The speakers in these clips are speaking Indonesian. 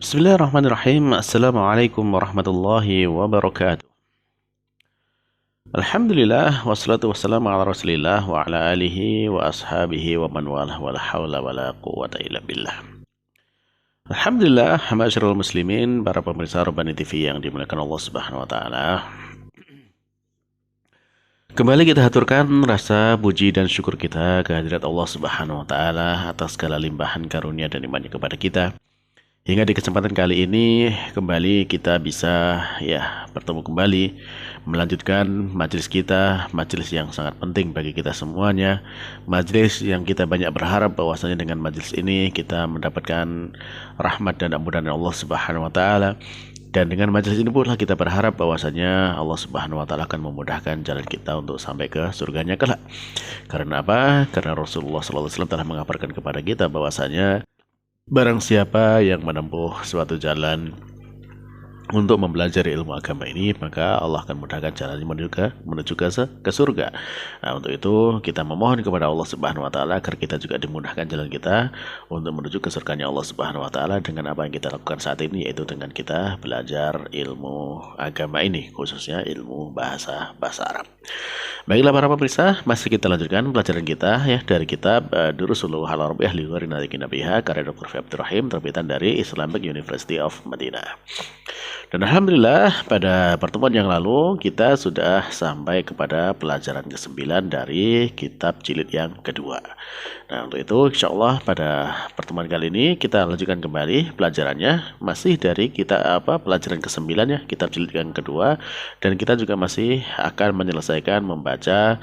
Bismillahirrahmanirrahim. Assalamualaikum warahmatullahi wabarakatuh. Alhamdulillah wassalatu wassalamu ala Rasulillah wa ala alihi wa ashabihi wa man walah wala haula wala quwwata illa billah. Alhamdulillah, ma'asyiral muslimin, para pemirsa Rabbani TV yang dimuliakan Allah Subhanahu wa taala. Kembali kita haturkan rasa puji dan syukur kita kehadirat Allah Subhanahu wa taala atas segala limpahan karunia dan imannya kepada kita. Hingga di kesempatan kali ini kembali kita bisa bertemu kembali melanjutkan majelis kita, majelis yang sangat penting bagi kita semuanya, majelis yang kita banyak berharap bahwasanya dengan majelis ini kita mendapatkan rahmat dan ampunan Allah Subhanahu wa taala. Dan dengan majelis ini pula kita berharap bahwasanya Allah Subhanahu wa taala akan memudahkan jalan kita untuk sampai ke surganya kelak. Karena apa? Karena Rasulullah SAW telah mengabarkan kepada kita bahwasanya barang siapa yang menempuh suatu jalan untuk mempelajari ilmu agama ini, maka Allah akan mudahkan jalannya menuju ke surga. Nah, untuk itu kita memohon kepada Allah Subhanahu wa taala agar kita juga dimudahkan jalan kita untuk menuju ke surganya Allah Subhanahu wa taala dengan apa yang kita lakukan saat ini, yaitu dengan kita belajar ilmu agama ini, khususnya ilmu bahasa Arab. Baiklah para pemirsa, masih kita lanjutkan pelajaran kita dari kitab Durusul Al-Arabiyyah li Ghairi Nadikin Nabiha karya Dr. Fi Abdul Rahim, terbitan dari Islamic University of Madinah. Dan alhamdulillah pada pertemuan yang lalu kita sudah sampai kepada pelajaran ke-9 dari kitab jilid yang kedua. Nah, untuk itu insya Allah pada pertemuan kali ini kita lanjutkan kembali pelajarannya masih dari pelajaran ke-9 kitab jilid yang kedua, dan kita juga masih akan menyelesaikan membaca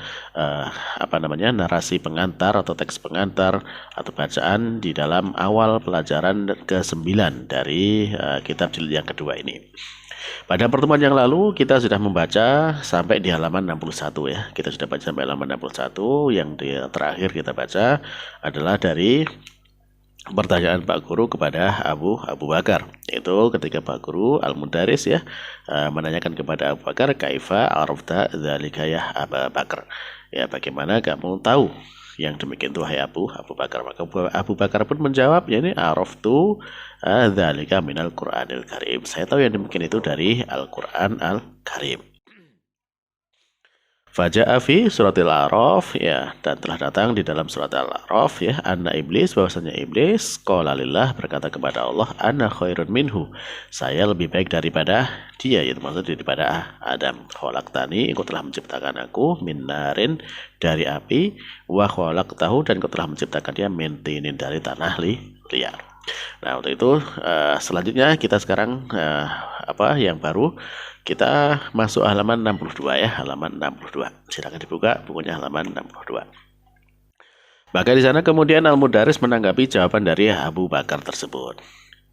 narasi pengantar atau teks pengantar atau bacaan di dalam awal pelajaran ke-9 dari kitab jilid yang kedua ini. Pada pertemuan yang lalu kita sudah membaca sampai di halaman 61 ya. Kita sudah baca sampai halaman 61. Yang terakhir kita baca adalah dari pertanyaan Pak Guru kepada Abu Bakar. Itu ketika Pak Guru Al-Mudaris menanyakan kepada Abu Bakar, kaifa arafta dzalika ya Abu Bakar. Ya, bagaimana kamu tahu yang demikian itu wahai Abu Bakar? Maka Abu Bakar pun menjawab, yakni araftu dzalika minal Qur'anil Karim. Saya tahu yang demikian itu dari Al-Qur'an Al-Karim. Faja'a fi suratil A'raf, dan telah datang di dalam surat Al-A'raf anna iblis, bahwasanya iblis qala lillah, berkata kepada Allah, ana khairun minhu, saya lebih baik daripada dia, yaitu maksud daripada Adam. Khalaqtani, engkau telah menciptakan aku min narin, dari api, wa khalaqtahu, dan engkau telah menciptakan dia min tinin, dari tanah liar. Nah, untuk itu selanjutnya kita sekarang yang baru kita masuk halaman 62 halaman 62. Silakan dibuka bukunya halaman 62. Maka di sana kemudian Al-Mudaris menanggapi jawaban dari Abu Bakar tersebut.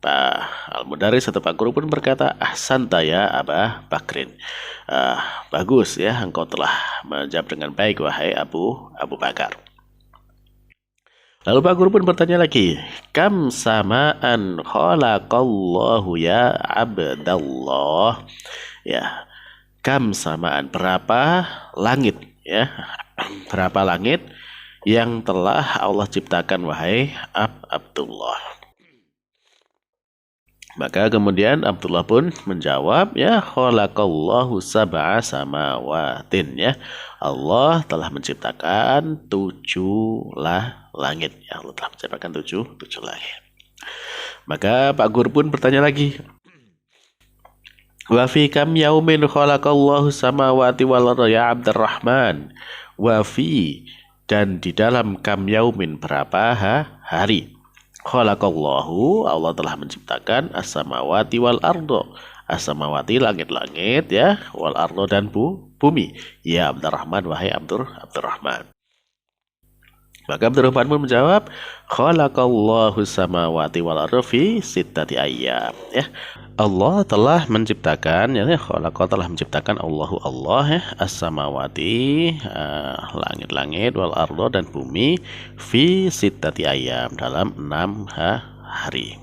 Pak Al-Mudaris atau Pak Guru pun berkata, ahsanta ya Aba Bakrin. Bagus engkau telah menjawab dengan baik wahai Abu Bakar. Lalu Pak Guru pun bertanya lagi, kam samaan khalaqallahu ya Abdallah. Kam samaan, berapa langit berapa langit yang telah Allah ciptakan wahai Abdullah. Maka kemudian Abdullah pun menjawab, khalaqallahu sab'a samawatin, Allah telah menciptakan 7 langit. Allah telah menciptakan 7 langit. Maka Pak Guru pun bertanya lagi, wa fi kam yaumin khalaqallahu samawati wal arda ya Abdurrahman. Wa fi, dan di dalam kam yaumin, berapa hari, khalaqallahu, Allah telah menciptakan as-samawati wal arda, as-samawati langit-langit wal arda, dan bumi, ya Abdurrahman wahai Abdurrahman. Maka Abdurrahman pun menjawab, khalaqallahu samawati wal arda fi sittati ayyam. Allah telah menciptakan, khalaqa telah menciptakan Allah as-samawati, langit-langit, wal arda, dan bumi, fi sittati ayyam, dalam 6 hari.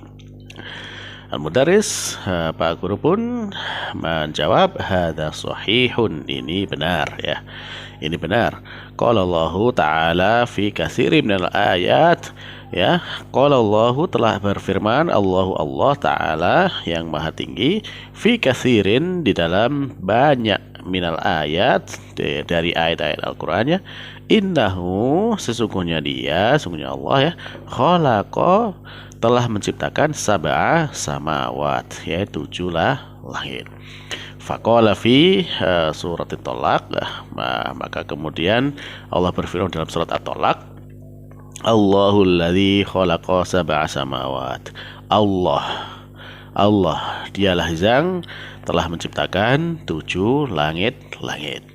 Al-Mudaris, Pak Guru pun menjawab hadza sahihun, ini benar ya. Ini benar. Qala Allahu ta'ala fi katsirin minal ayat, ya. Qala Allahu, telah berfirman Allah Ta'ala yang Maha Tinggi, fi katsirin, di dalam banyak, minal ayat, dari ayat-ayat Al-Qur'annya, innahu, sesungguhnya Allah ya, khalaqa, telah menciptakan sab'a samawat, yaitu 7 langit. Faqala fi surat At-Talaq, maka kemudian Allah berfirman dalam surat At-Talaq, Allahul ladzi khalaqa sab'a samawat. Allah dialah yang telah menciptakan 7 langit-langit.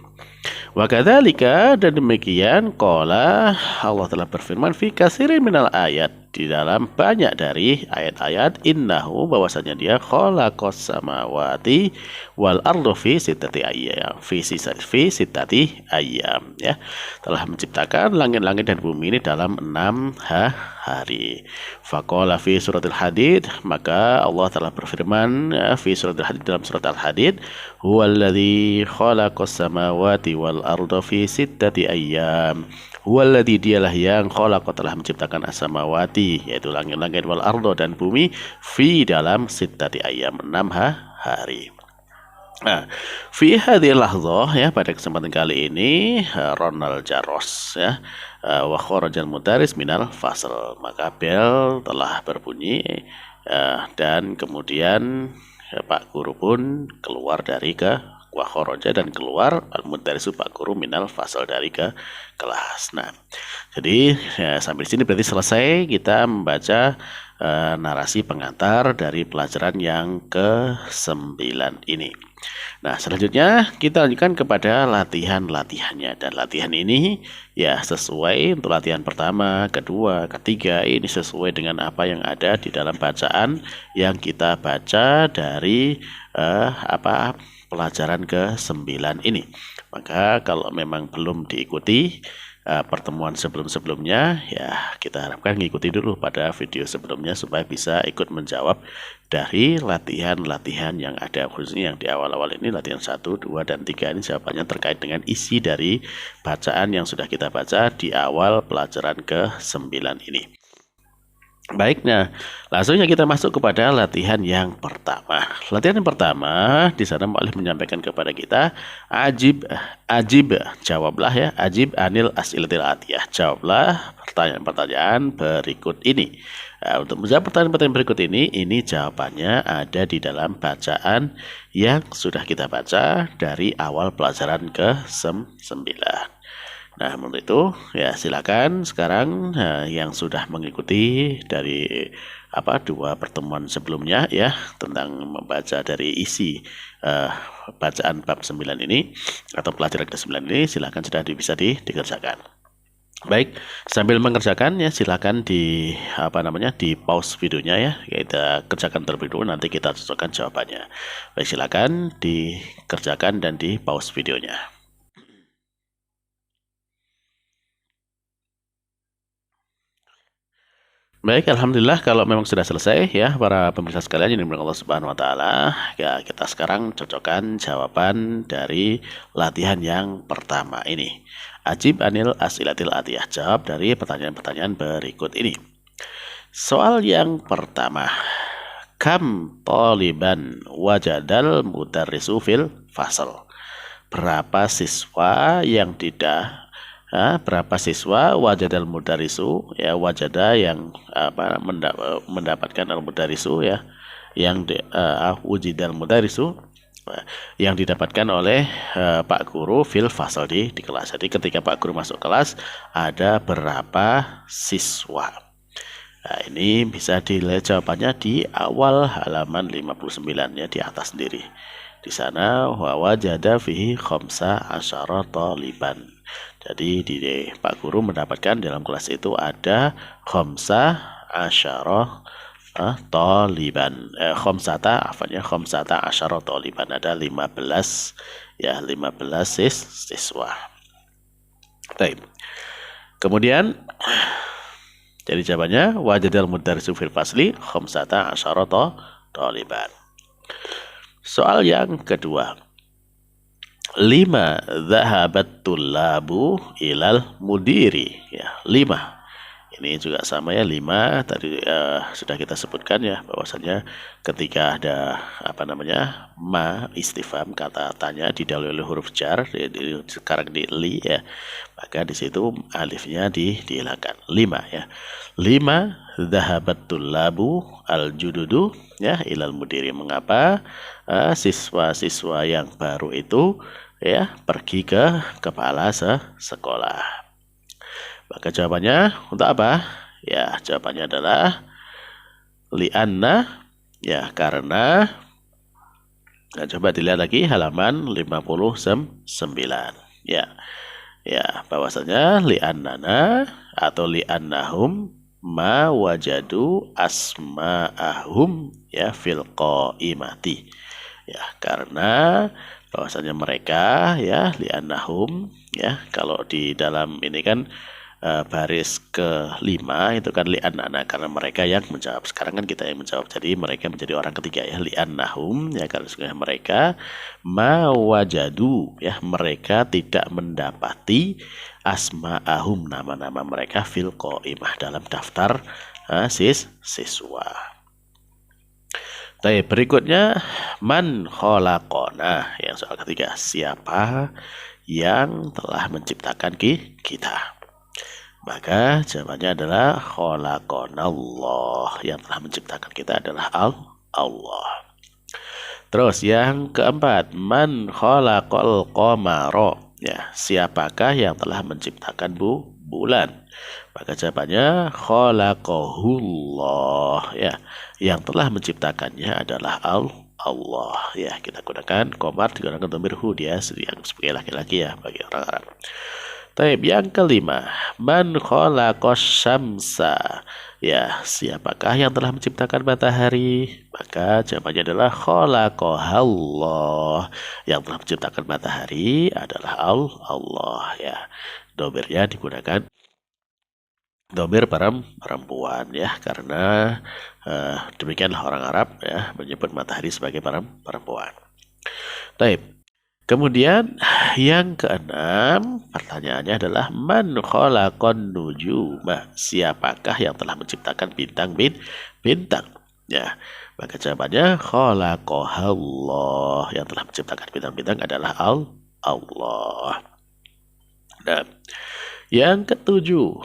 Wa kadzalika, dan demikian, qala, Allah telah berfirman fi katsirin minal ayat, di dalam banyak dari ayat-ayat, innahu, bahwasanya dia khalaqas samawati wal arda fi sittati ayyam, fi sittati ayyam, ya, telah menciptakan langit-langit dan bumi ini dalam 6 hari. Faqala fi suratil Hadid, maka Allah telah berfirman fi suratil Hadid, dalam surat Al-Hadid, huwallazi khalaqas samawati wal arda fi sittati ayyam. Huwallazi, dialah yang khalaqa, telah menciptakan as-samawati, yaitu langit-langit, wal arda, dan bumi, fi, dalam sittati ayyam, 6 hari. Nah, fi hadhil lahdzah, ya, pada kesempatan kali ini, Ronald Jaros, ya, wa kharajal mudaris minal fasl, maka bel telah berbunyi, dan kemudian Pak Guru pun keluar dari wa kharaja, dan keluar al-mudarisu, Pak Guru, minal fasl, dari kelas. Nah, jadi sampai di sini berarti selesai kita membaca narasi pengantar dari pelajaran yang ke-9 ini. Nah, selanjutnya kita lanjutkan kepada latihan-latihannya, dan latihan ini ya sesuai untuk latihan pertama, kedua, ketiga, ini sesuai dengan apa yang ada di dalam bacaan yang kita baca dari pelajaran ke-9 ini. Maka kalau memang belum diikuti pertemuan sebelum-sebelumnya, ya kita harapkan mengikuti dulu pada video sebelumnya supaya bisa ikut menjawab dari latihan-latihan yang ada, khususnya yang di awal-awal ini, latihan 1, 2, dan 3 ini jawabannya terkait dengan isi dari bacaan yang sudah kita baca di awal pelajaran ke-9 ini. Baik, nah langsungnya kita masuk kepada latihan yang pertama. Latihan yang pertama, di sana mu'alif menyampaikan kepada kita, ajib, jawablah, ya, ajib anil as'ilatil atiyah, jawablah pertanyaan-pertanyaan berikut ini. Nah, untuk menjawab pertanyaan-pertanyaan berikut ini jawabannya ada di dalam bacaan yang sudah kita baca dari awal pelajaran ke-9. Nah, menurut itu ya silakan sekarang yang sudah mengikuti dari 2 pertemuan sebelumnya, ya, tentang membaca dari isi bacaan bab 9 ini atau pelajaran ke-9 ini, silakan sudah bisa dikerjakan. Baik, sambil mengerjakan ya silakan di di pause videonya, ya. Kita kerjakan terlebih dulu, nanti kita cocokkan jawabannya. Baik, silakan dikerjakan dan di pause videonya. Baik, alhamdulillah kalau memang sudah selesai, ya, para pemirsa sekalian yang dimuliakan Allah Subhanahu wa taala. Ya, kita sekarang cocokkan jawaban dari latihan yang pertama ini. Ajib anil as'ilatil atiyah, jawab dari pertanyaan-pertanyaan berikut ini. Soal yang pertama, kam taliban wajadal mudarrisu fil fasal. Berapa siswa yang berapa siswa wajadal mudarisu, ya, wajada yang mendapatkan al mudarisu, ya, yang wujidal mudarisu yang didapatkan oleh Pak Guru fil fasal, di kelas. Jadi ketika Pak Guru masuk kelas ada berapa siswa. Nah, ini bisa dilihat jawabannya di awal halaman 59, ya, di atas sendiri. Di sana wajada fihi khamsa asyara taliban. Jadi di Pak Guru mendapatkan dalam kelas itu ada khamsa asyara taliban. Khamsata asyara taliban, ada 15, ya, 15 siswa. Baik. Kemudian jadi jawabannya wajadal mudarrisu fil fasli khamsata asyara taliban. Soal yang kedua. 5 dhahabat tullabu ilal mudiri. Ya, 5. Ini juga sama ya, 5 tadi sudah kita sebutkan ya, bahwasanya ketika ada ma istifham, kata tanya didahului oleh huruf jar, sekarang di li ya, maka di situ alifnya dihilangkan. 5 ya. 5 dhahabat tullabu al jududu ya ilal mudiri. Mengapa siswa-siswa yang baru itu ya pergi ke kepala sekolah? Maka jawabannya untuk apa? Ya, jawabannya adalah li'anna, ya karena. Nah, coba dilihat lagi halaman 59. Ya. Ya, bahwasanya li'annana atau li'annahum ma wajadu asma'ahum ya fil qaimati. Ya, karena bahwasanya mereka ya li'annahum ya, kalau di dalam ini kan baris ke-5 itu kan li'annana, karena mereka yang menjawab. Sekarang kan kita yang menjawab, jadi mereka menjadi orang ketiga ya, li'annahum ya, karena mereka mawajadu ya, mereka tidak mendapati asma'ahum, nama-nama mereka fil qaimah, dalam daftar siswa. Baik, berikutnya man khalaqona, yang soal ketiga, siapa yang telah menciptakan kita? Maka jawabannya adalah khalaqanallah, yang telah menciptakan kita adalah Allah. Terus yang keempat, man khalaqal qamara, ya siapakah yang telah menciptakan bulan? Maka jawabannya khalaqahullah, ya yang telah menciptakannya adalah Allah. Ya, kita gunakan qamar digunakan dhamir hud ya, yang sebagai laki-laki ya bagi orang Arab. Taib, yang kelima, man khalaqas syamsa, ya siapakah yang telah menciptakan matahari? Maka jawabannya adalah khalaqahallah, yang telah menciptakan matahari adalah Allah ya. Domirnya digunakan domir perempuan ya, karena demikianlah orang Arab ya menyebut matahari sebagai perempuan. Taib. Kemudian yang keenam, pertanyaannya adalah man khalaqan nujuma, siapakah yang telah menciptakan bintang? Ya, maka jawabannya khalaqahallah, yang telah menciptakan bintang-bintang adalah Allah. Nah, yang ketujuh,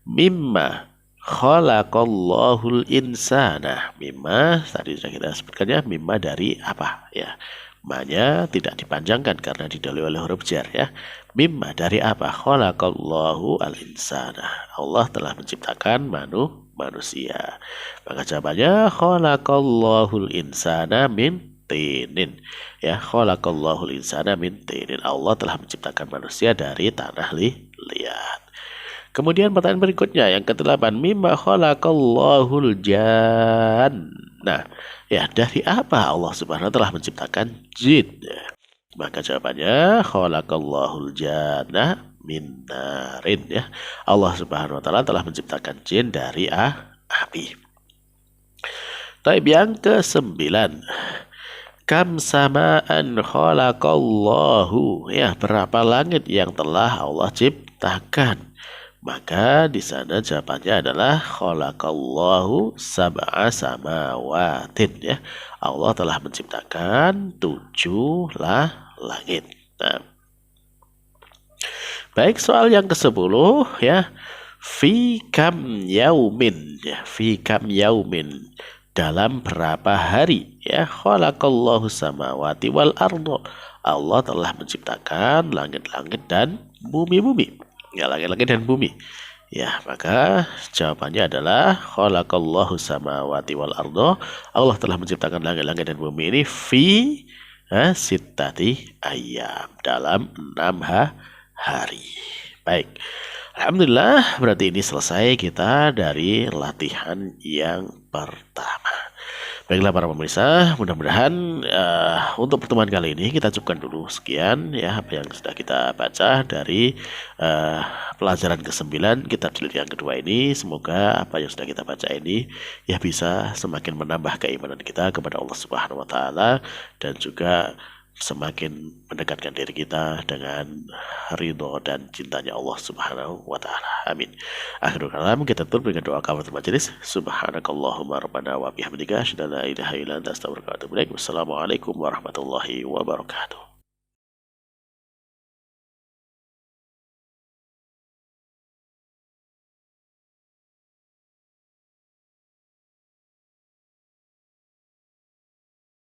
mimma khalaqallahul insana. Mimma tadi sudah kita sebutkannya, mimma dari apa ya? Ma-nya tidak dipanjangkan karena didahului oleh huruf jar ya. Mimma dari apa? Khalaqallahu al-insana. Allah telah menciptakan manusia. Maka jawabannya khalaqallahul insana min tinin. Ya, khalaqallahul insana min tinin. Allah telah menciptakan manusia dari tanah liat. Kemudian pertanyaan berikutnya yang ke-8, mimma khalaqallahul janna. Ya, dari apa Allah Subhanahu wa taala menciptakan jin? Maka jawabannya khalaqallahul janna min narin ya. Allah Subhanahu wa taala telah menciptakan jin dari api. Taib, yang ke-9. Kam samaan khalaqallahu, ya berapa langit yang telah Allah ciptakan? Maka di sana jawabannya adalah khalaqallahu sab'a samawatin ya. Allah telah menciptakan 7 langit. Nah, baik, soal yang ke-10 ya. Fi kam yaumin ya, fi kam yaumin, dalam berapa hari ya, khalaqallahu samawati wal ardo, Allah telah menciptakan langit-langit dan bumi-bumi. Ya, langit-langit dan bumi. Ya, maka jawabannya adalah khalaqallahu samawati wal ardo, Allah telah menciptakan langit-langit dan bumi ini fi sittati ayyam, dalam 6 hari. Baik. Alhamdulillah, berarti ini selesai kita dari latihan yang pertama. Baiklah para pemirsa, mudah-mudahan untuk pertemuan kali ini kita cukupkan dulu sekian ya apa yang sudah kita baca dari eh, pelajaran ke-9 kitab jilid yang kedua ini. Semoga apa yang sudah kita baca ini ya bisa semakin menambah keimanan kita kepada Allah Subhanahu wa taala dan juga semakin mendekatkan diri kita dengan ridho dan cintanya Allah Subhanahu wa taala. Amin. Akhirul kalam, kita tutup dengan doa kafaratul majelis. Subhanakallahumma rabbana wa bihamdika asyhadu an la ilaha illa anta astaghfiruka wa atubu ilaik. Wassalamualaikum warahmatullahi wabarakatuh.